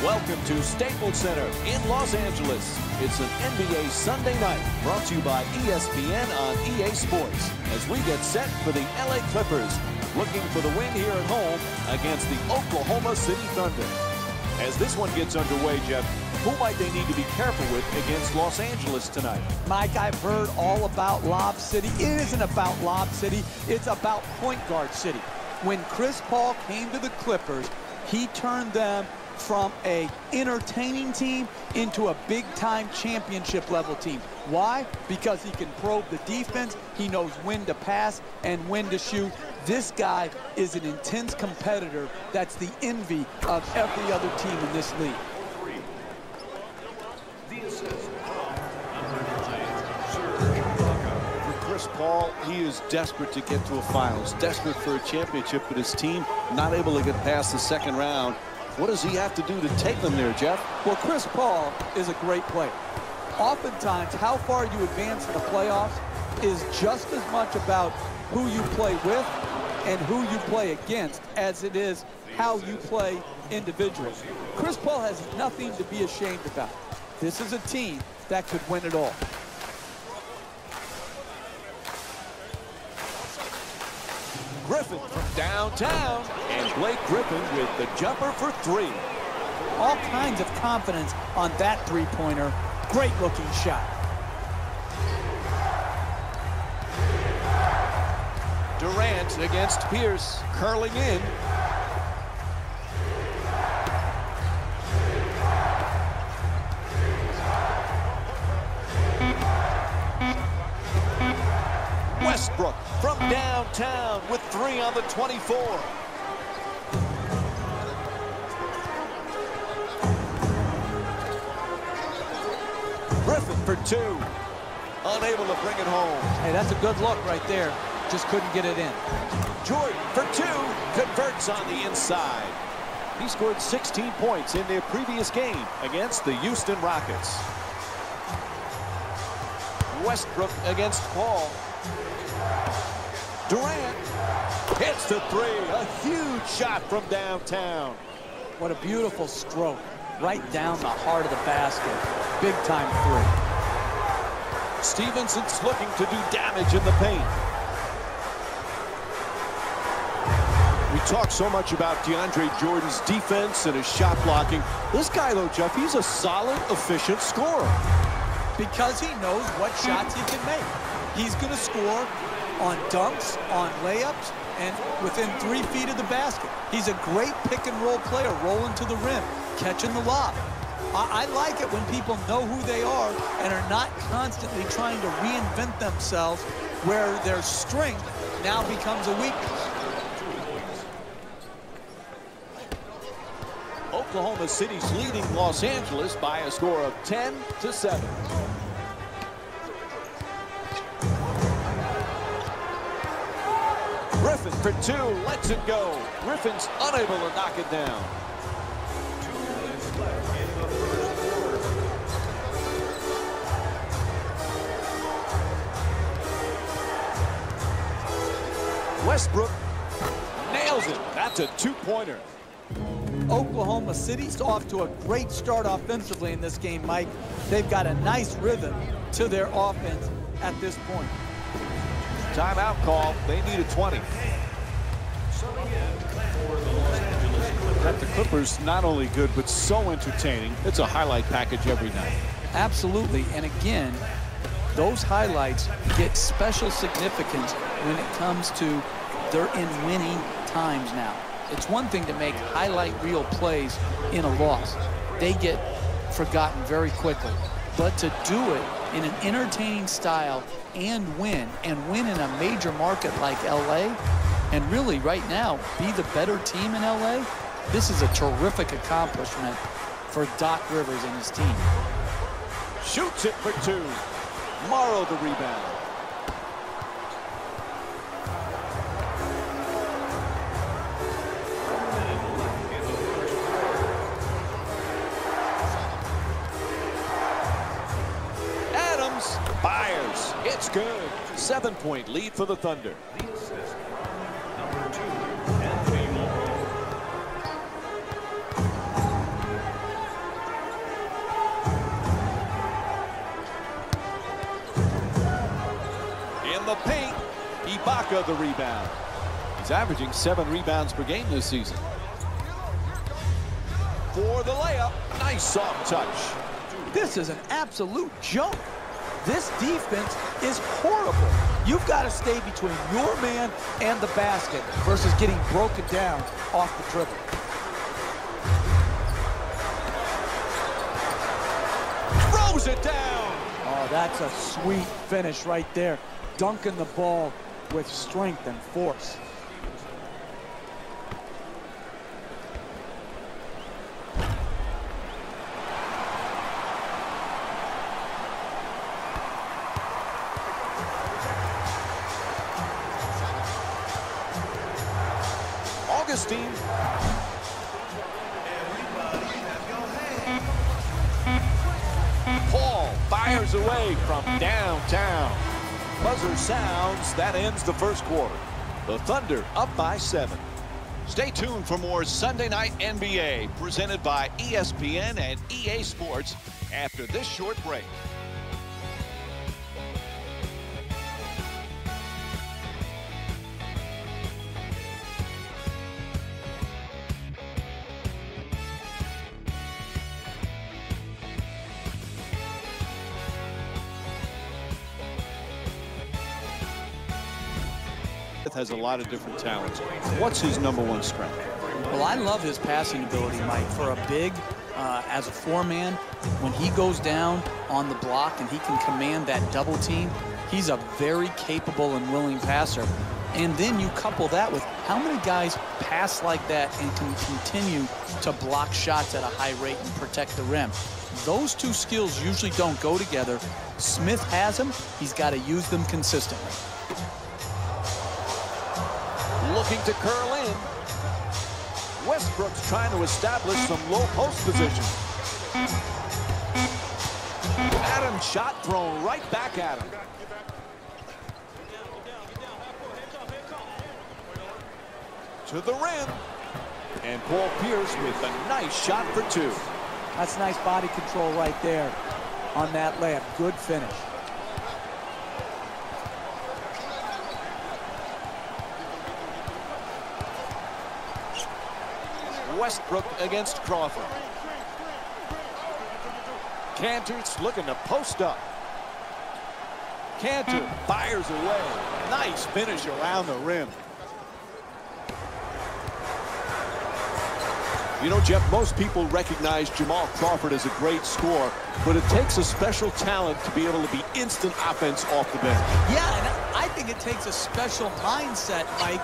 Welcome to Staples Center in Los Angeles. It's an NBA Sunday night brought to you by ESPN on EA Sports as we get set for the LA Clippers looking for the win here at home against the Oklahoma City Thunder. As this one gets underway, Jeff, who might they need to be careful with against Los Angeles tonight? Mike, I've heard all about Lob City. It isn't about Lob City. It's about point guard city. When Chris Paul came to the Clippers, he turned them from a entertaining team into a big-time championship level team. Why? Because he can probe the defense, he knows when to pass and when to shoot. This guy is an intense competitor that's the envy of every other team in this league. For Chris Paul, he is desperate to get to a finals, desperate for a championship, but his team not able to get past the second round. What does he have to do to take them there, Jeff? Well, Chris Paul is a great player. Oftentimes, how far you advance in the playoffs is just as much about who you play with and who you play against as it is how you play individually. Chris Paul has nothing to be ashamed about. This is a team that could win it all. Griffin from downtown, and Blake Griffin with the jumper for three. All kinds of confidence on that three-pointer. Great looking shot. Durant against Pierce, curling in. Westbrook from downtown with three on the 24. Griffin for two. Unable to bring it home. Hey, that's a good look right there. Just couldn't get it in. Jordan for two. Converts on the inside. He scored 16 points in their previous game against the Houston Rockets. Westbrook against Paul. Durant hits the three. A huge shot from downtown. What a beautiful stroke. Right down the heart of the basket. Big time three. Stevenson's looking to do damage in the paint. We talk so much about DeAndre Jordan's defense and his shot blocking. This guy, though, Jeff, he's a solid, efficient scorer. Because he knows what shots he can make. He's going to score on dunks, on layups, and within 3 feet of the basket. He's a great pick-and-roll player, rolling to the rim, catching the lob. I like it when people know who they are and are not constantly trying to reinvent themselves where their strength now becomes a weakness. Oklahoma City's leading Los Angeles by a score of 10-7. Griffin for two, lets it go. Griffin's unable to knock it down. Westbrook nails it. That's a two-pointer. Oklahoma City's off to a great start offensively in this game, Mike. They've got a nice rhythm to their offense at this point. Timeout call. They need a 20. That the Clippers not only good, but so entertaining. It's a highlight package every night. Absolutely. And again, those highlights get special significance when it comes to they're in winning times now. It's one thing to make highlight reel plays in a loss. They get forgotten very quickly. But to do it in an entertaining style and win in a major market like LA, and really right now be the better team in LA, this is a terrific accomplishment for Doc Rivers and his team. Shoots it for two. Morrow the rebound. Fires. It's good. 7-point lead for the Thunder. the rebound. He's averaging 7 rebounds per game this season. For the layup, nice soft touch. This is an absolute joke. This defense is horrible. You've got to stay between your man and the basket versus getting broken down off the dribble. Throws it down. Oh, that's a sweet finish right there. Dunking the ball with strength and force. Augustine. Paul fires away from downtown. Buzzer sounds. That ends the first quarter. The Thunder up by 7. Stay tuned for more Sunday Night NBA presented by ESPN and EA Sports after this short break. Has a lot of different talents. What's his #1 strength? Well, I love his passing ability, Mike. For a big, as a 4-man, when he goes down on the block and he can command that double team, he's a very capable and willing passer. And then you couple that with how many guys pass like that and can continue to block shots at a high rate and protect the rim. Those two skills usually don't go together. Smith has them. He's got to use them consistently. Looking to curl in. Westbrook's trying to establish some low post position. Adams' shot thrown right back at him. To the rim. And Paul Pierce with a nice shot for 2. That's nice body control right there on that layup. Good finish. Westbrook against Crawford. Cantor's looking to post up. Cantor fires away. Nice finish around the rim. You know, Jeff, most people recognize Jamal Crawford as a great scorer, but it takes a special talent to be able to be instant offense off the bench. Yeah, and I think it takes a special mindset, Mike,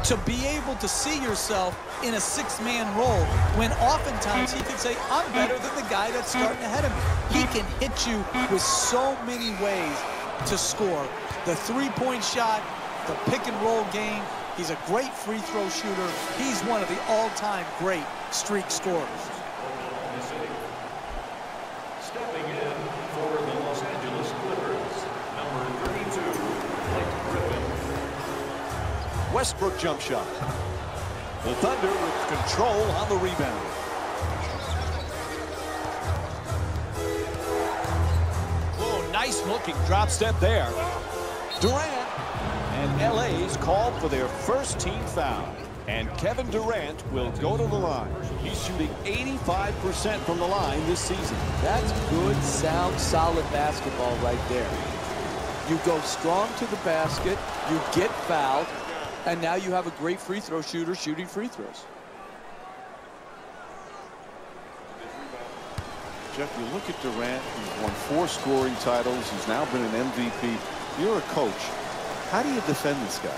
to be able to see yourself in a 6-man role when oftentimes he can say, I'm better than the guy that's starting ahead of me. He can hit you with so many ways to score. The 3-point shot, the pick-and-roll game. He's a great free throw shooter. He's one of the all-time great streak scorers. Stepping in for the Los Angeles Clippers, number 32, Blake Griffin. Westbrook jump shot. The Thunder with control on the rebound. Oh, nice looking drop step there. Durant. And LA's called for their first team foul. And Kevin Durant will go to the line. He's shooting 85% from the line this season. That's good, sound, solid basketball right there. You go strong to the basket, you get fouled, and now you have a great free throw shooter shooting free throws. Jeff, you look at Durant, he's won 4 scoring titles. He's now been an MVP. You're a coach. How do you defend this guy?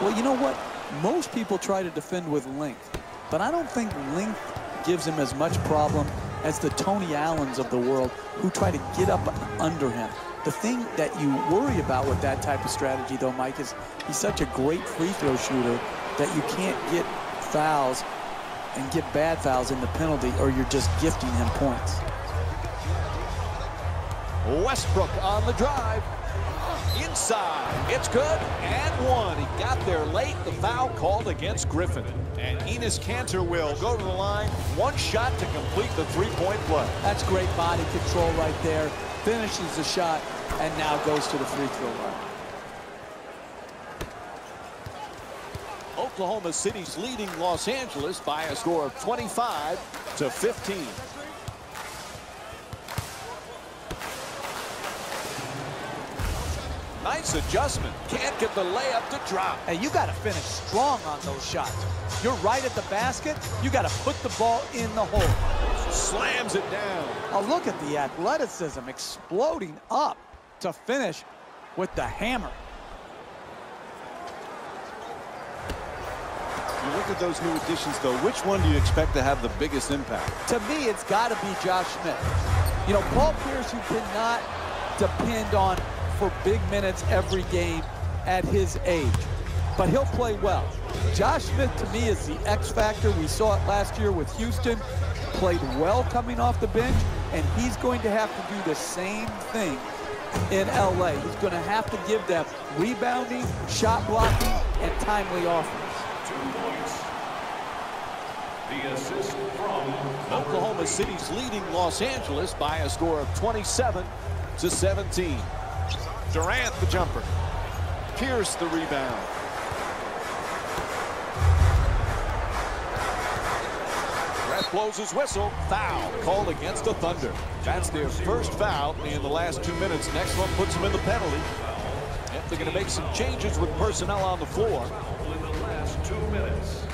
Well, you know what? Most people try to defend with length, but I don't think length gives him as much problem as the Tony Allens of the world who try to get up under him. The thing that you worry about with that type of strategy, though, Mike, is he's such a great free throw shooter that you can't get fouls and get bad fouls in the penalty, or you're just gifting him points. Westbrook on the drive. Inside. It's good. And 1. He got there late. The foul called against Griffin. And Enes Kanter will go to the line. 1 shot to complete the 3-point play. That's great body control right there. Finishes the shot and now goes to the free throw line. Oklahoma City's leading Los Angeles by a score of 25-15. Nice adjustment. Can't get the layup to drop. Hey, you got to finish strong on those shots. You're right at the basket. You got to put the ball in the hole. Slams it down. Oh, look at the athleticism exploding up to finish with the hammer. You look at those new additions, though. Which one do you expect to have the biggest impact? To me, it's got to be Josh Smith. You know, Paul Pierce, you cannot depend on for big minutes every game at his age, but he'll play well. Josh Smith, to me, is the X factor. We saw it last year with Houston. Played well coming off the bench, and he's going to have to do the same thing in LA. He's going to have to give them rebounding, shot blocking, and timely offense. 2 points. The assist from Oklahoma City's leading Los Angeles by a score of 27-17. Durant the jumper. Pierce the rebound. Ref blows his whistle. Foul called against the Thunder. That's their first foul in the last 2 minutes. Next one puts them in the penalty. Yep, they're going to make some changes with personnel on the floor. in the last 2 minutes.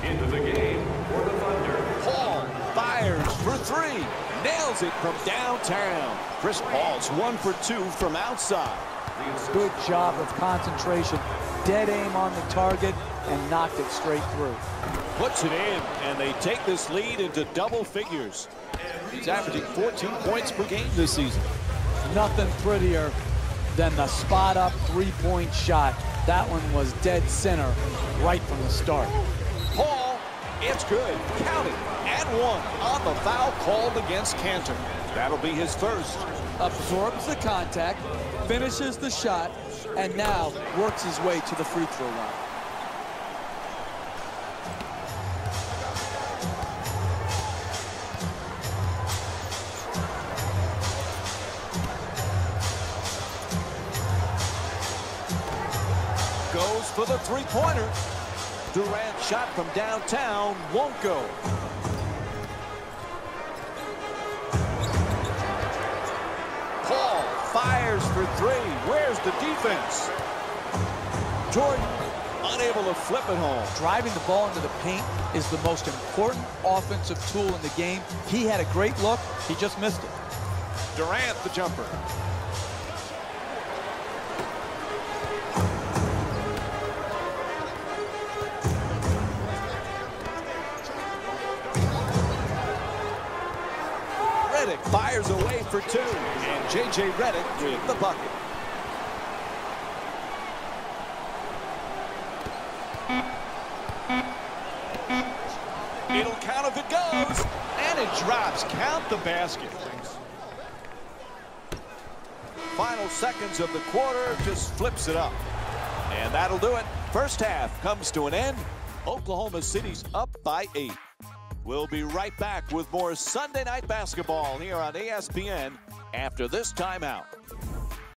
Into the game for the Thunder. Paul fires for 3. Nails it from downtown. Chris Paul's 1 for 2 from outside. Good job of concentration. Dead aim on the target and knocked it straight through. Puts it in, and they take this lead into double figures. He's averaging 14 points per game this season. Nothing prettier than the spot-up three-point shot. That one was dead center right from the start. Paul, it's good. Count it. And 1 on the foul called against Cantor. That'll be his first. Absorbs the contact, finishes the shot, and now works his way to the free throw line. Goes for the three-pointer. Durant shot from downtown won't go. Paul fires for 3. Where's the defense? Jordan unable to flip it home. Driving the ball into the paint is the most important offensive tool in the game. He had a great look. He just missed it. Durant the jumper. Redick fires away for 2, and J.J. Redick with the bucket. It'll count if it goes, and it drops. Count the basket. Final seconds of the quarter, just flips it up. And that'll do it. First half comes to an end. Oklahoma City's up by 8. We'll be right back with more Sunday Night Basketball here on ESPN after this timeout.